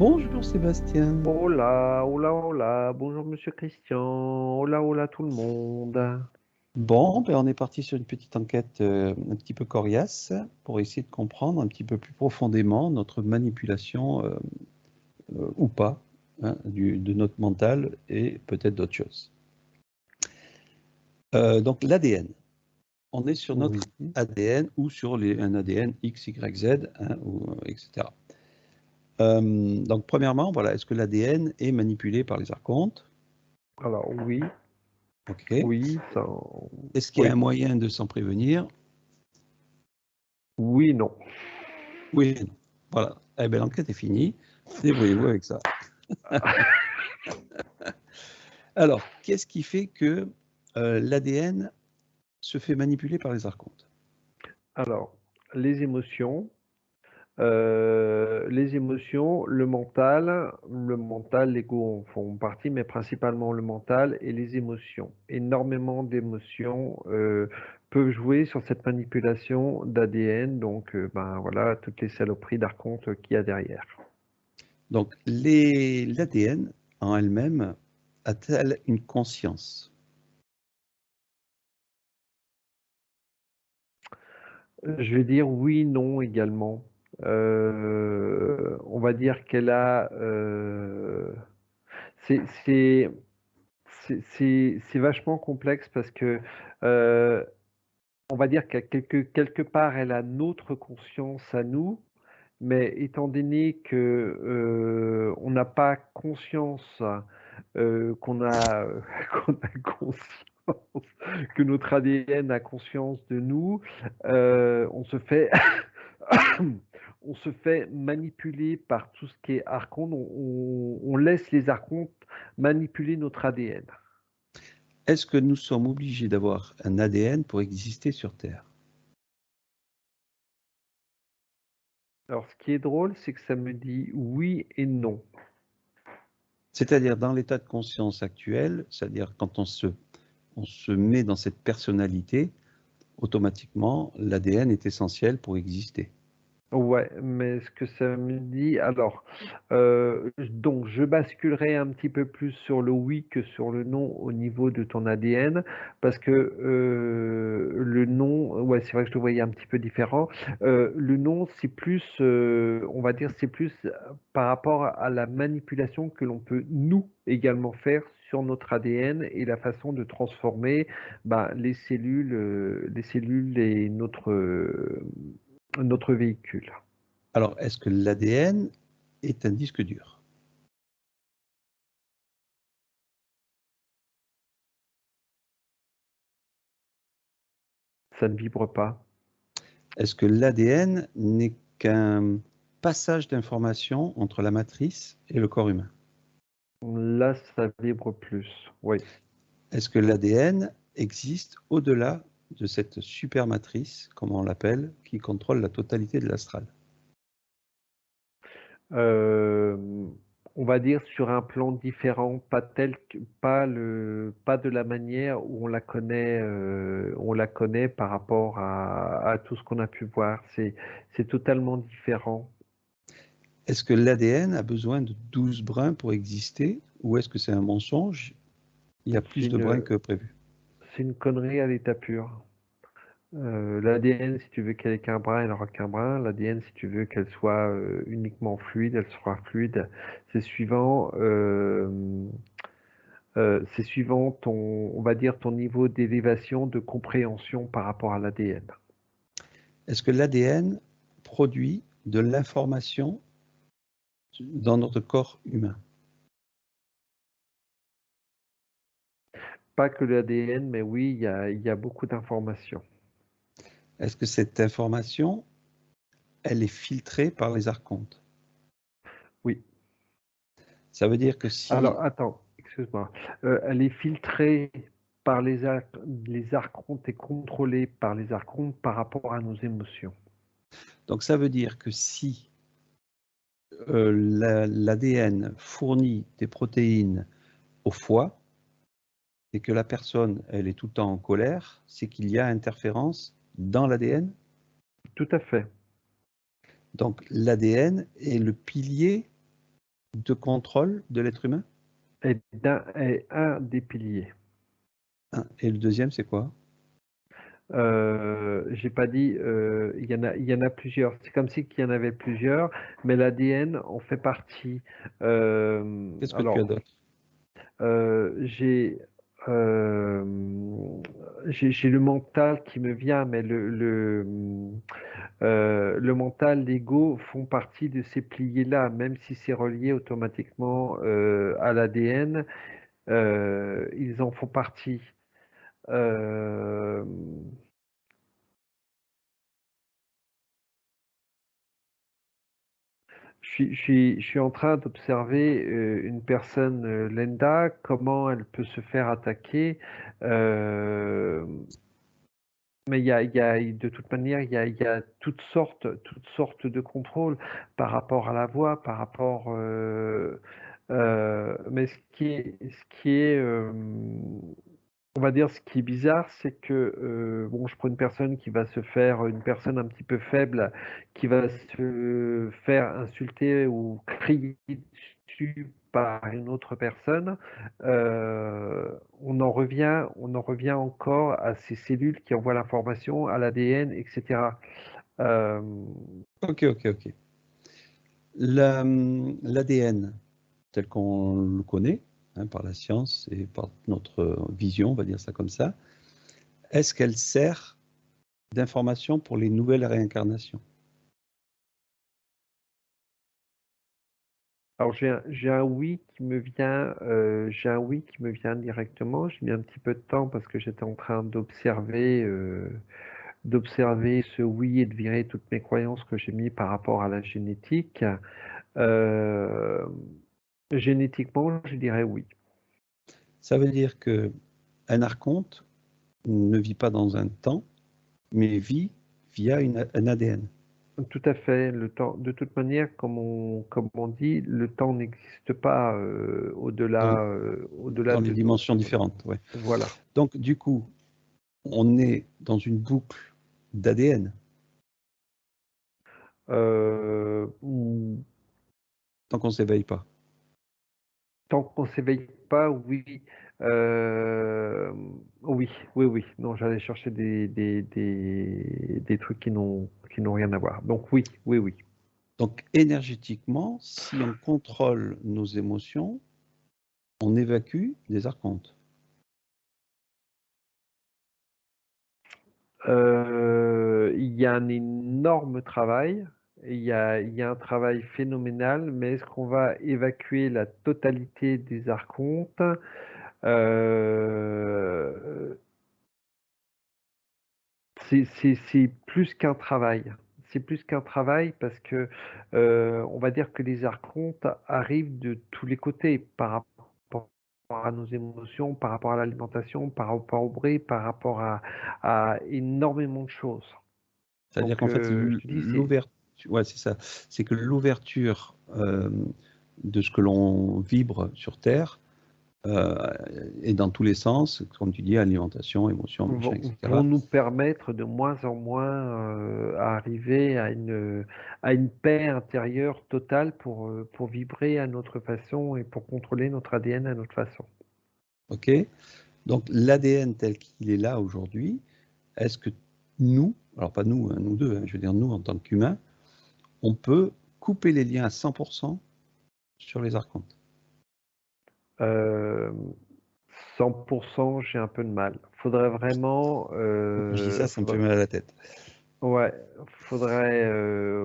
Bonjour Sébastien. Hola, hola, hola, bonjour Monsieur Christian, hola, hola tout le monde. Bon, ben on est parti sur une petite enquête un petit peu coriace pour essayer de comprendre un petit peu plus profondément notre manipulation ou pas hein, de notre mental et peut-être d'autres choses. Donc l'ADN, on est sur notre Oui. ADN ou sur un ADN X, Y, Z, hein, etc. Donc premièrement, voilà, est-ce que l'ADN est manipulé par les archontes? Alors oui, Ok. oui, ça, Est-ce qu'il y a un oui, moyen de s'en prévenir? oui, non. Oui et non. Voilà. Eh bien, l'enquête est finie. Débrouillez-vous avec ça. Alors, qu'est-ce qui fait que l'ADN se fait manipuler par les archontes? Alors, les émotions, le mental, l'ego en font partie, mais principalement le mental et les émotions. Énormément d'émotions peuvent jouer sur cette manipulation d'ADN, donc ben voilà, toutes les saloperies d'archontes qu'il y a derrière. Donc, l'ADN en elle-même a-t-elle une conscience? Je vais dire oui, non également. On va dire qu'elle a. C'est c'est- c'est vachement complexe parce que euh, on va dire qu'à quelque part, elle a notre conscience à nous, mais étant donné que on n'a pas conscience qu'on a, qu'on a conscience, que notre ADN a conscience de nous, on se fait on se fait manipuler par tout ce qui est archonte. On laisse les archontes manipuler notre ADN. Est-ce que nous sommes obligés d'avoir un ADN pour exister sur Terre? Alors, ce qui est drôle, c'est que ça me dit oui et non. C'est-à-dire dans l'état de conscience actuel, c'est-à-dire quand on se met dans cette personnalité, automatiquement, l'ADN est essentiel pour exister. Ouais, mais ce que ça me dit, alors, donc je basculerai un petit peu plus sur le oui que sur le non au niveau de ton ADN, parce que le non, ouais, c'est vrai que je le voyais un petit peu différent. Le non, c'est plus, on va dire, c'est plus par rapport à la manipulation que l'on peut nous également faire sur notre ADN et la façon de transformer ben, les cellules et notre véhicule. Alors, est-ce que l'ADN est un disque dur? Ça ne vibre pas. Est-ce que l'ADN n'est qu'un passage d'informations entre la matrice et le corps humain? Là, ça vibre plus. Oui. Est-ce que l'ADN existe au-delà de cette super matrice, comme on l'appelle, qui contrôle la totalité de l'astral? Euh, on va dire sur un plan différent, pas tel que, pas de la manière où on la connaît par rapport à tout ce qu'on a pu voir. C'est totalement différent. Est-ce que l'ADN a besoin de 12 brins pour exister ou est-ce que c'est un mensonge? Il y a C'est plus de brins une, que prévu. c'est une connerie à l'état pur. L'ADN, si tu veux qu'elle ait qu'un brin, elle n'aura qu'un brin. L'ADN, si tu veux qu'elle soit uniquement fluide, elle sera fluide. C'est suivant, c'est suivant ton, on va dire, ton niveau d'élévation, de compréhension par rapport à l'ADN. Est-ce que l'ADN produit de l'information dans notre corps humain? Pas que l'ADN, mais oui, il y a beaucoup d'informations. Est-ce que cette information, elle est filtrée par les archontes? Oui. Ça veut dire que Alors, si... attends, excuse-moi. Elle est filtrée par les archontes et contrôlée par les archontes par rapport à nos émotions. Donc ça veut dire que si l'ADN fournit des protéines au foie et que la personne, elle est tout le temps en colère, c'est qu'il y a interférence dans l'ADN. Tout à fait. Donc l'ADN est le pilier de contrôle de l'être humain? est un des piliers. Et le deuxième, c'est quoi? J'ai pas dit, il y en a plusieurs. C'est comme si qu'il y en avait plusieurs, mais l'ADN en fait partie. Qu'est-ce que tu as Alors, d'autre? euh, j'ai euh, j'ai le mental qui me vient, mais le mental, l'ego font partie de ces piliers-là, même si c'est relié automatiquement à l'ADN, ils en font partie. Euh, je suis en train d'observer une personne, Lenda, comment elle peut se faire attaquer. euh, mais de toute manière, il y a toutes sortes de contrôles par rapport à la voix, par rapport. Mais on va dire, ce qui est bizarre, c'est que, bon, je prends une personne qui va se faire, une personne un petit peu faible, qui va se faire insulter ou crier dessus par une autre personne. On en revient encore à ces cellules qui envoient l'information, à l'ADN, etc. Euh, Ok, ok, ok. L'ADN, tel qu'on le connaît, hein, par la science et par notre vision, on va dire ça comme ça, est-ce qu'elle sert d'information pour les nouvelles réincarnations? alors j'ai un oui qui me vient, j'ai un oui qui me vient directement. J'ai mis un petit peu de temps parce que j'étais en train d'observer ce oui et de virer toutes mes croyances que j'ai mis par rapport à la génétique. Euh, Génétiquement, je dirais oui. Ça veut dire que un archonte ne vit pas dans un temps, mais vit via un ADN. Tout à fait. Le temps, de toute manière, comme on dit, le temps n'existe pas Dans, au-delà dans les de dimensions notre. différentes. Ouais. Voilà. Donc, du coup, on est dans une boucle d'ADN Euh, tant qu'on ne s'éveille pas. Tant qu'on s'éveille pas, oui. Euh, oui, oui, oui. Non, j'allais chercher des trucs qui n'ont rien à voir. Donc oui, oui, oui. Donc, énergétiquement, si on contrôle nos émotions, on évacue des archontes. Il y a un énorme travail. Il y a un travail phénoménal, mais est-ce qu'on va évacuer la totalité des archontes? Euh, c'est plus qu'un travail. C'est plus qu'un travail parce que on va dire que les archontes arrivent de tous les côtés par rapport à nos émotions, par rapport à l'alimentation, par rapport au bruit, par rapport à énormément de choses. C'est-à-dire Donc, qu'en fait, je te dis, l'ouverture, ouais, c'est ça, c'est que l'ouverture de ce que l'on vibre sur Terre euh, est dans tous les sens, comme tu dis, alimentation, émotion, machin, vont etc. nous permettre de moins en moins à arriver à une paix intérieure totale pour vibrer à notre façon et pour contrôler notre ADN à notre façon. OK? Donc, l'ADN tel qu'il est là aujourd'hui, est-ce que nous, alors pas nous, hein, nous deux, hein, je veux dire nous en tant qu'humains, on peut couper les liens à 100% sur les archontes? Euh, 100%, j'ai un peu de mal. Faudrait vraiment, Quand je dis ça, ça me fait mal à la tête. ouais,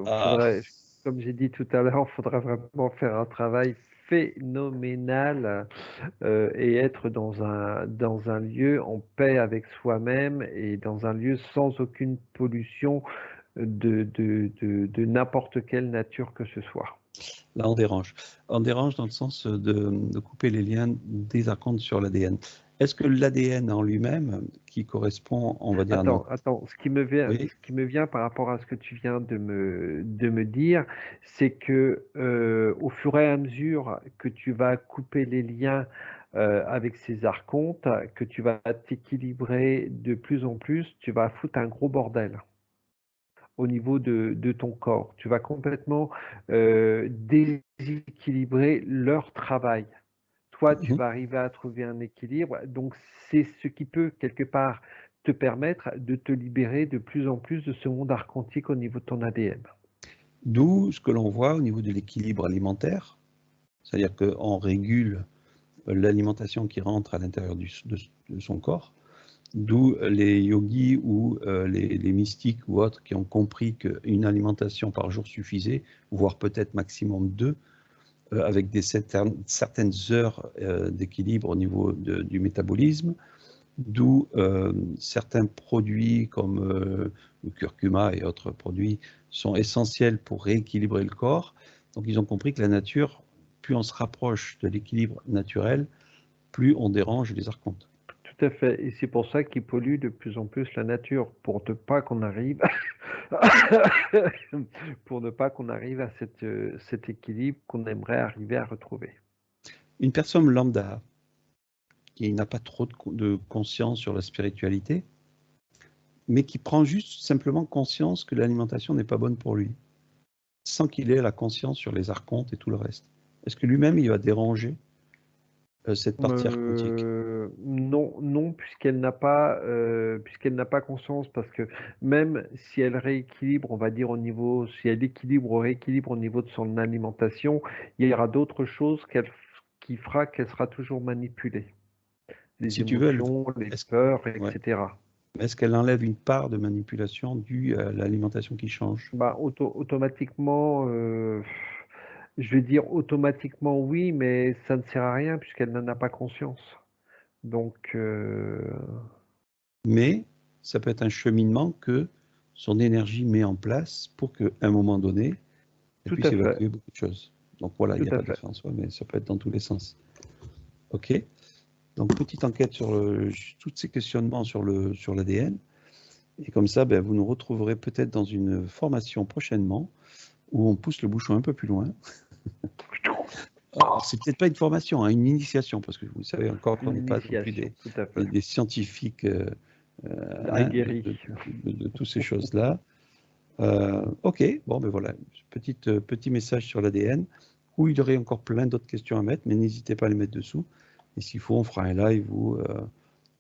Ah, faudrait, comme j'ai dit tout à l'heure, faudrait vraiment faire un travail phénoménal et être dans un lieu en paix avec soi-même et dans un lieu sans aucune pollution de n'importe quelle nature que ce soit. là, on dérange. On dérange dans le sens de couper les liens des archontes sur l'ADN. Est-ce que l'ADN en lui-même, qui correspond, on va dire, à notre... Attends, Oui, ce qui me vient par rapport à ce que tu viens de me dire, c'est que au fur et à mesure que tu vas couper les liens avec ces archontes, que tu vas t'équilibrer de plus en plus, tu vas foutre un gros bordel. au niveau de ton corps. Tu vas complètement déséquilibrer leur travail. Toi, tu Mhm. vas arriver à trouver un équilibre. Donc, c'est ce qui peut, quelque part, te permettre de te libérer de plus en plus de ce monde archontique au niveau de ton ADN. D'où ce que l'on voit au niveau de l'équilibre alimentaire, c'est-à-dire qu'on régule l'alimentation qui rentre à l'intérieur de son corps, d'où les yogis ou les mystiques ou autres qui ont compris qu'une alimentation par jour suffisait, voire peut-être maximum 2, avec certaines heures d'équilibre au niveau du métabolisme, d'où certains produits comme le curcuma et autres produits sont essentiels pour rééquilibrer le corps. Donc ils ont compris que la nature, plus on se rapproche de l'équilibre naturel, plus on dérange les archontes. Tout à fait. Et c'est pour ça qu'ils polluent de plus en plus la nature, pour ne pas qu'on arrive, pour ne pas qu'on arrive à cet équilibre qu'on aimerait arriver à retrouver. Une personne lambda qui n'a pas trop de conscience sur la spiritualité, mais qui prend juste simplement conscience que l'alimentation n'est pas bonne pour lui, sans qu'il ait la conscience sur les archontes et tout le reste. Est-ce que lui-même, il va déranger cette partie archontique? Non, non, puisqu'elle n'a pas conscience, parce que même si elle rééquilibre, on va dire au niveau, si elle équilibre ou rééquilibre au niveau de son alimentation, il y aura d'autres choses qui fera qu'elle sera toujours manipulée. Les Si tu veux, émotions, les est-ce peurs, ouais. etc. Est-ce qu'elle enlève une part de manipulation due à l'alimentation qui change? Bah, automatiquement, je vais dire automatiquement oui, mais ça ne sert à rien puisqu'elle n'en a pas conscience. Donc, Mais ça peut être un cheminement que son énergie met en place pour qu'à un moment donné, elle tout puisse à fait, évacuer beaucoup de choses. Donc voilà, il tout n'y a à pas fait. d'effet en soi, mais ça peut être dans tous les sens. OK. Donc petite enquête sur tous ces questionnements sur l'ADN. Et comme ça, ben, vous nous retrouverez peut-être dans une formation prochainement où on pousse le bouchon un peu plus loin. Alors, c'est peut-être pas une formation, hein, une initiation, parce que vous savez encore qu'on Une n'est pas non plus initiation, tout à fait. des scientifiques hein, Aguerri. de toutes ces choses-là. OK, bon, ben voilà, petit message sur l'ADN, où il y aurait encore plein d'autres questions à mettre, mais n'hésitez pas à les mettre dessous. Et s'il faut, on fera un live ou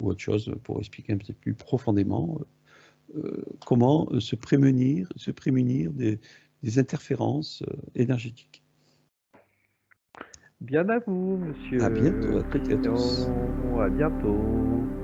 autre chose pour expliquer un petit peu plus profondément comment se prémunir des interférences énergétiques. Bien à vous, À bientôt monsieur à toutes et à tous. Christian. À bientôt.